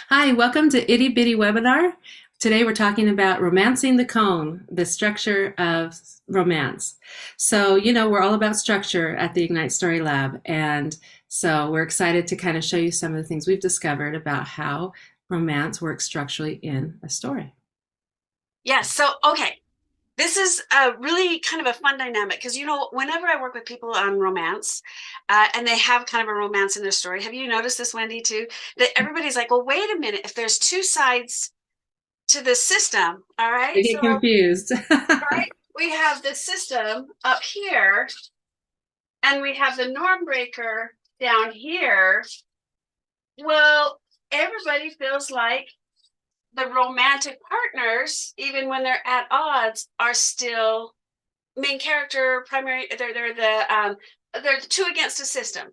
Hi, welcome to Itty Bitty webinar. Today we're talking about romancing the cone, the structure of romance. So, we're all about structure at the Ignite Story Lab. And so we're excited to kind of show you some of the things we've discovered about how romance works structurally in a story. Yes. So, okay. This is a really kind of a fun dynamic because, whenever I work with people on romance and they have kind of a romance in their story, have you noticed this, Wendy, too? That everybody's like, well, wait a minute. If there's two sides to the system, all They right? get So, confused. right, we have the system up here and we have the norm breaker down here. Well, everybody feels like the romantic partners, even when they're at odds, are still main character, primary. They're the two against a system,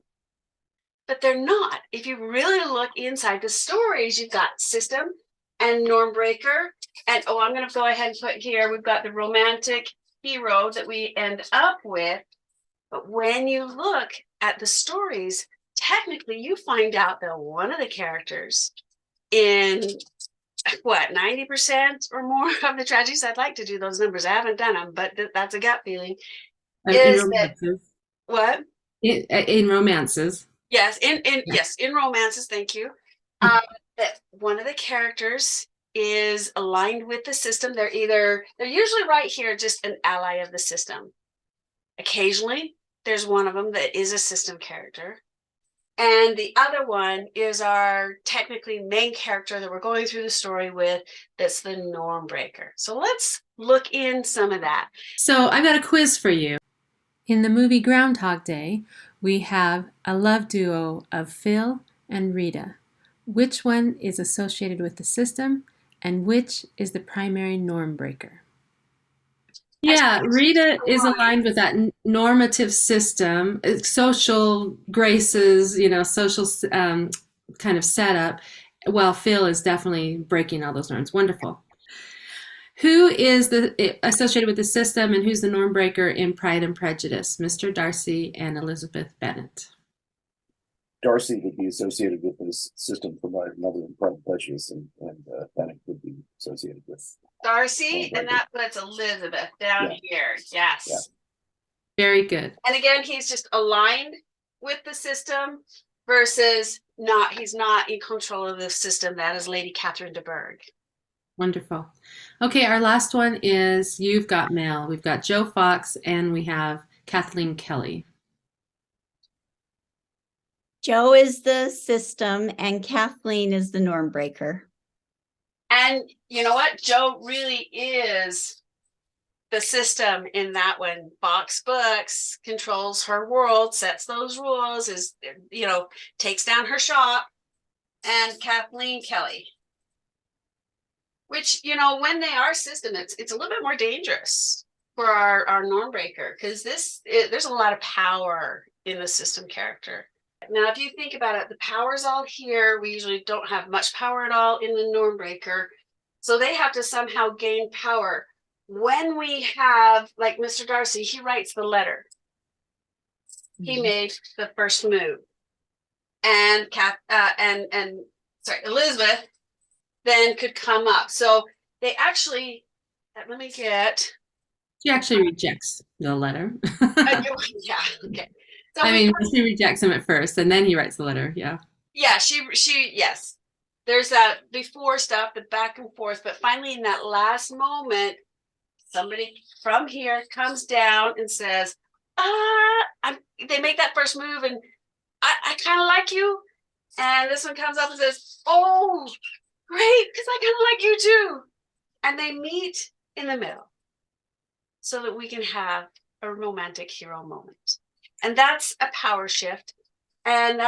but they're not. If you really look inside the stories, you've got system and norm breaker, and I'm going to go ahead and put here. We've got the romantic hero that we end up with, but when you look at the stories, technically you find out that one of the characters in 90% or more of the tragedies. I'd like to do those numbers. I haven't done them, but that's a gut feeling. In Is that romances. what? In romances. Yes, in Yeah. yes, in romances. Thank you. Um, that one of the characters is aligned with the system. They're usually right here, just an ally of the system. Occasionally, there's one of them that is a system character. And the other one is our technically main character that we're going through the story with, that's the norm breaker. So let's look in some of that. So I've got a quiz for you. In the movie Groundhog Day, we have a love duo of Phil and Rita. Which one is associated with the system and which is the primary norm breaker? Yeah, Rita is aligned with that normative system, social graces, social kind of setup, while Phil is definitely breaking all those norms. Wonderful. Who is associated with the system and who's the norm breaker in Pride and Prejudice? Mr. Darcy and Elizabeth Bennet. Darcy would be associated with this system from my mother and Pride and Prejudice, and Bennett would be associated with Darcy, and that puts Elizabeth down here. Yes. Yeah. Very good. And again, he's just aligned with the system versus he's not in control of the system. That is Lady Catherine de Bourgh. Wonderful. Okay, our last one is You've Got Mail. We've got Joe Fox and we have Kathleen Kelly. Joe is the system and Kathleen is the norm breaker. And you know what? Joe really is the system in that one. Fox Books controls her world, sets those rules, takes down her shop. And Kathleen Kelly, which, when they are system, it's a little bit more dangerous for our norm breaker, because there's a lot of power in the system character. Now, if you think about it, the power's all here. We usually don't have much power at all in the norm breaker. So they have to somehow gain power. When we have, like Mr. Darcy, he writes the letter. He made the first move. And Elizabeth then could come up. So they actually, let me get. She actually rejects the letter. Yeah, okay. So she rejects him at first, and then he writes the letter. Yeah. Yeah, yes. There's that before stuff, the back and forth, but finally in that last moment, somebody from here comes down and says, they make that first move, and I kind of like you. And this one comes up and says, oh, great, because I kind of like you too. And they meet in the middle so that we can have a romantic hero moment. And that's a power shift. And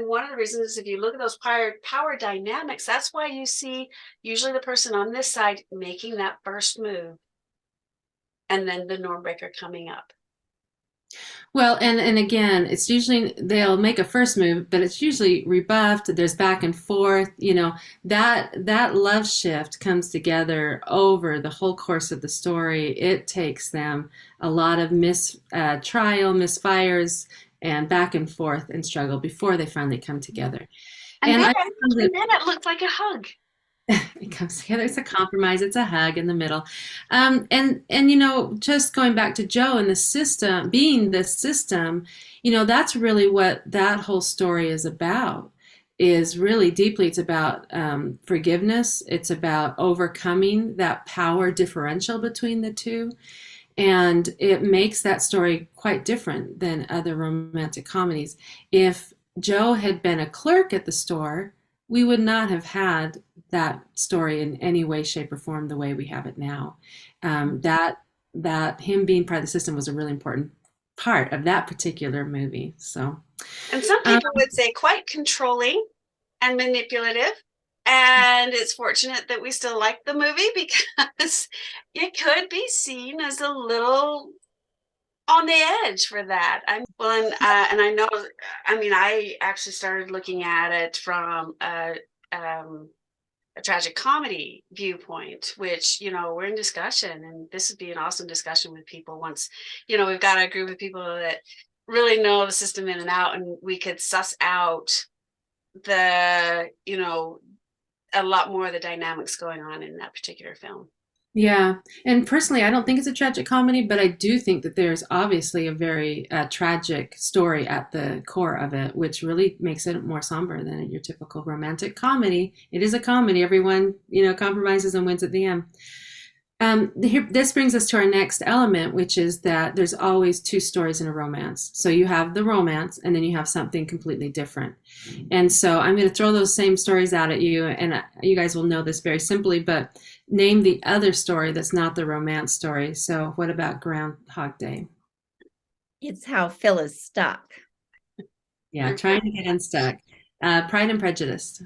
one of the reasons is, if you look at those power dynamics, that's why you see usually the person on this side making that first move and then the norm breaker coming up. Well, and again, it's usually they'll make a first move, but it's usually rebuffed. There's back and forth. That love shift comes together over the whole course of the story. It takes them a lot of misfires, and back and forth and struggle before they finally come together. And then, I found that and then it looked like a hug. it comes together. It's a compromise. It's a hug in the middle. Just going back to Joe and the system, being the system, that's really what that whole story is about. Is really deeply, it's about forgiveness. It's about overcoming that power differential between the two. And it makes that story quite different than other romantic comedies. If Joe had been a clerk at the store, we would not have had that story in any way, shape, or form the way we have it now. That him being part of the system was a really important part of that particular movie. So, And some people would say quite controlling and manipulative. And it's fortunate that we still like the movie because it could be seen as a little on the edge for that. And I know, I mean, I actually started looking at it from a tragic comedy viewpoint, which, we're in discussion, and this would be an awesome discussion with people once, we've got a group of people that really know the system in and out, and we could suss out a lot more of the dynamics going on in that particular film. yeah, and personally, I don't think it's a tragic comedy, but I do think that there's obviously a very tragic story at the core of it, which really makes it more somber than your typical romantic comedy. It is a comedy. Everyone, compromises and wins at the end. This brings us to our next element, which is that there's always two stories in a romance. So you have the romance, and then you have something completely different. And so I'm going to throw those same stories out at you, and you guys will know this very simply, but name the other story that's not the romance story. So what about Groundhog Day? It's how Phil is stuck. Yeah, trying to get unstuck. Pride and Prejudice.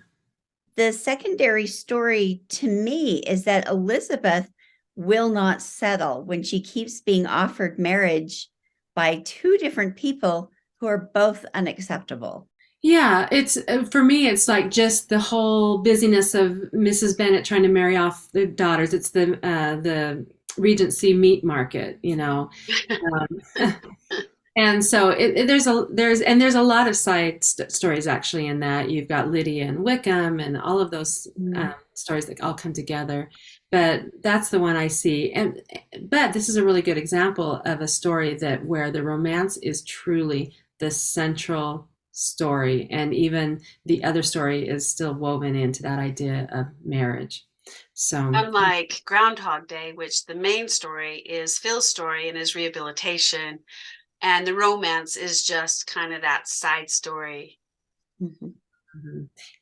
The secondary story to me is that Elizabeth will not settle when she keeps being offered marriage by two different people who are both unacceptable. Yeah, it's for me, it's like just the whole busyness of Mrs. Bennet trying to marry off the daughters. It's the Regency meat market, and so there's a lot of side stories actually in that. You've got Lydia and Wickham and all of those stories that all come together. But that's the one I see. But this is a really good example of a story where the romance is truly the central story, and even the other story is still woven into that idea of marriage. So unlike Groundhog Day, which the main story is Phil's story and his rehabilitation, and the romance is just kind of that side story. Mm-hmm.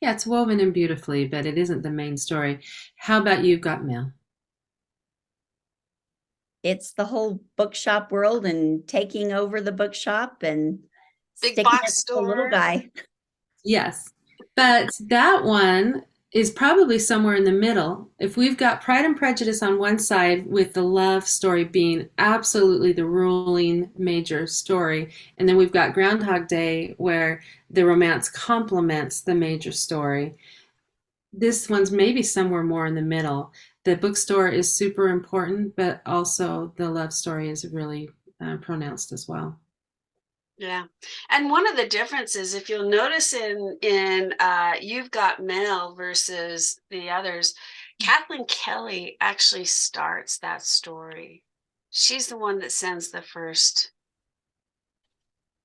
Yeah, it's woven in beautifully, but it isn't the main story. How about You've Got Mail? It's the whole bookshop world and taking over the bookshop and Big sticking box it to the store. little guy. Yes, but that one is probably somewhere in the middle. If we've got Pride and Prejudice on one side with the love story being absolutely the ruling major story, and then we've got Groundhog Day where the romance complements the major story, this one's maybe somewhere more in the middle. The bookstore is super important, but also the love story is really pronounced as well. Yeah, and one of the differences, if you'll notice in You've Got Mail versus the others, Kathleen Kelly actually starts that story. She's the one that sends the first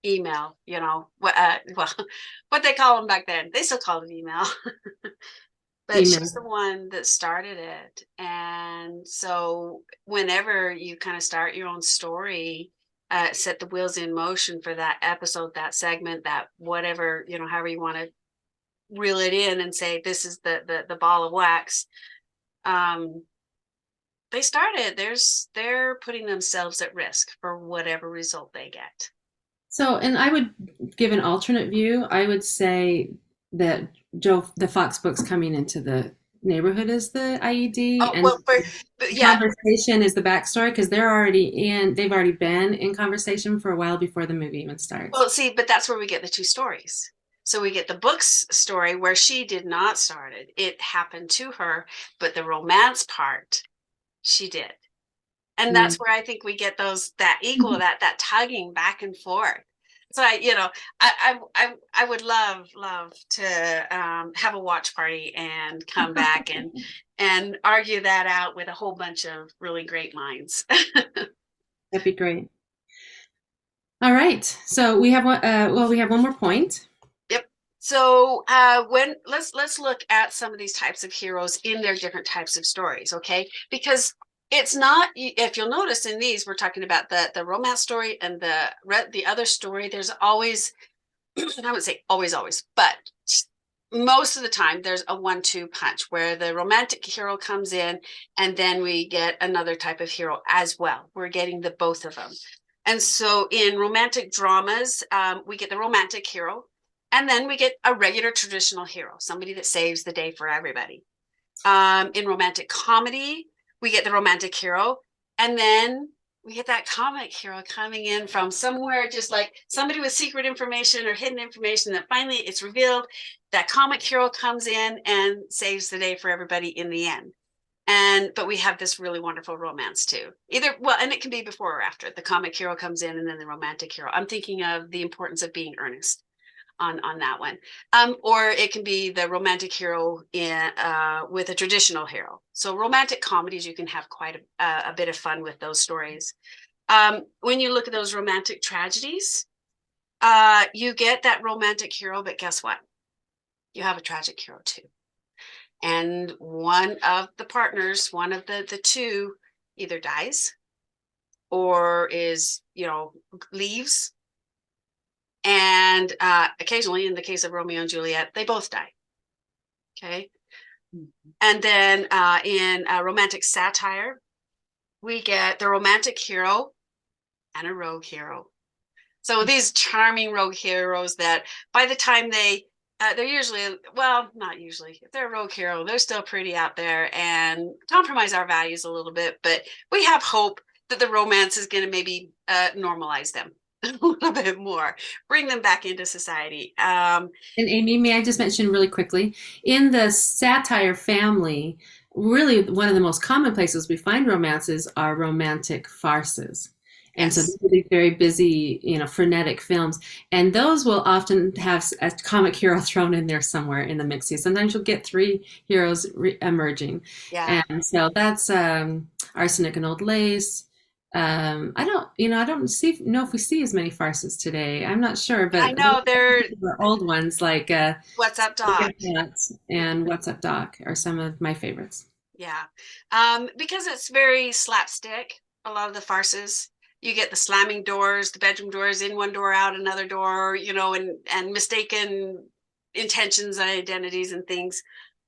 email. Well, what they call them back then, they still call it email. But Email. she's the one that started it. And so whenever you kind of start your own story, set the wheels in motion for that episode, that segment, that whatever, however you want to reel it in and say, this is the ball of wax. They started, they're putting themselves at risk for whatever result they get. So, and I would give an alternate view. I would say that the Fox books coming into the neighborhood is the IED, Oh, and well, yeah, conversation is the backstory because they've already been in conversation for a while before the movie even starts. Well, see, but that's where we get the two stories. So we get the book's story where she did not start it. It happened to her, but the romance part, she did. And that's where I think we get that tugging back and forth. So I would love to have a watch party and come back and argue that out with a whole bunch of really great minds. That'd be great. All right. So we have one. Well, we have one more point. Yep. So when let's look at some of these types of heroes in their different types of stories, okay? Because it's not, if you'll notice in these, we're talking about the romance story and the other story. There's always, I would say always, but most of the time there's a 1-2 punch where the romantic hero comes in and then we get another type of hero as well. We're getting the both of them. And so in romantic dramas, we get the romantic hero, and then we get a regular traditional hero, somebody that saves the day for everybody. In romantic comedy, we get the romantic hero, and then we get that comic hero coming in from somewhere, just like somebody with secret information or hidden information that finally it's revealed. That comic hero comes in and saves the day for everybody in the end. But we have this really wonderful romance too. And it can be before or after. The comic hero comes in and then the romantic hero. I'm thinking of The Importance of Being Earnest on that one. Or it can be the romantic hero with a traditional hero. So romantic comedies, you can have quite a bit of fun with those stories. When you look at those romantic tragedies, you get that romantic hero, but guess what? You have a tragic hero too. And one of the partners, one of the two, either dies or leaves. And occasionally, in the case of Romeo and Juliet, they both die. Okay. Mm-hmm. And then in romantic satire, we get the romantic hero and a rogue hero. So these charming rogue heroes that by the time they're usually, well, not usually, if they're a rogue hero, they're still pretty out there and compromise our values a little bit. But we have hope that the romance is going to maybe normalize them a little bit more, bring them back into society. And Amy, may I just mention really quickly, in the satire family, really one of the most common places we find romances are romantic farces. And Yes. So these very busy, frenetic films. And those will often have a comic hero thrown in there somewhere in the mix. Sometimes you'll get three heroes emerging. Yeah. And so that's Arsenic and Old Lace. I don't know if we see as many farces today. I'm not sure, but I know they're old ones like What's Up, Doc? And What's Up, Doc are some of my favorites. Yeah. Because it's very slapstick, a lot of the farces. You get the slamming doors, the bedroom doors, in one door, out another door, and mistaken intentions and identities and things.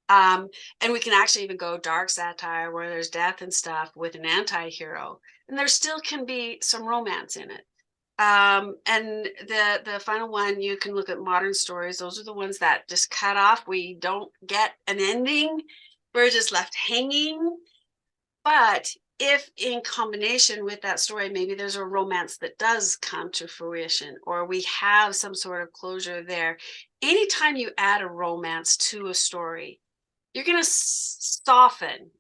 And we can actually even go dark satire where there's death and stuff with an anti-hero. And there still can be some romance in it. And the final one, you can look at modern stories. Those are the ones that just cut off. We don't get an ending. We're just left hanging. But if in combination with that story, maybe there's a romance that does come to fruition, or we have some sort of closure there. Anytime you add a romance to a story, you're going to soften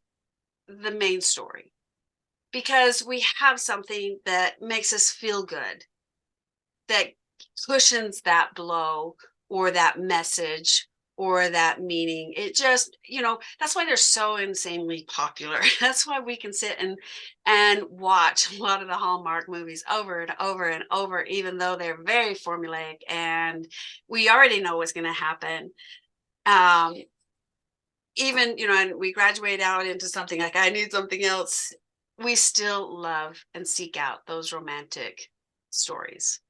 the main story because we have something that makes us feel good, that cushions that blow or that message or that meaning. It just, that's why they're so insanely popular. That's why we can sit and watch a lot of the Hallmark movies over and over and over, even though they're very formulaic and we already know what's going to happen. Even, and we graduate out into something like I Need Something Else, we still love and seek out those romantic stories.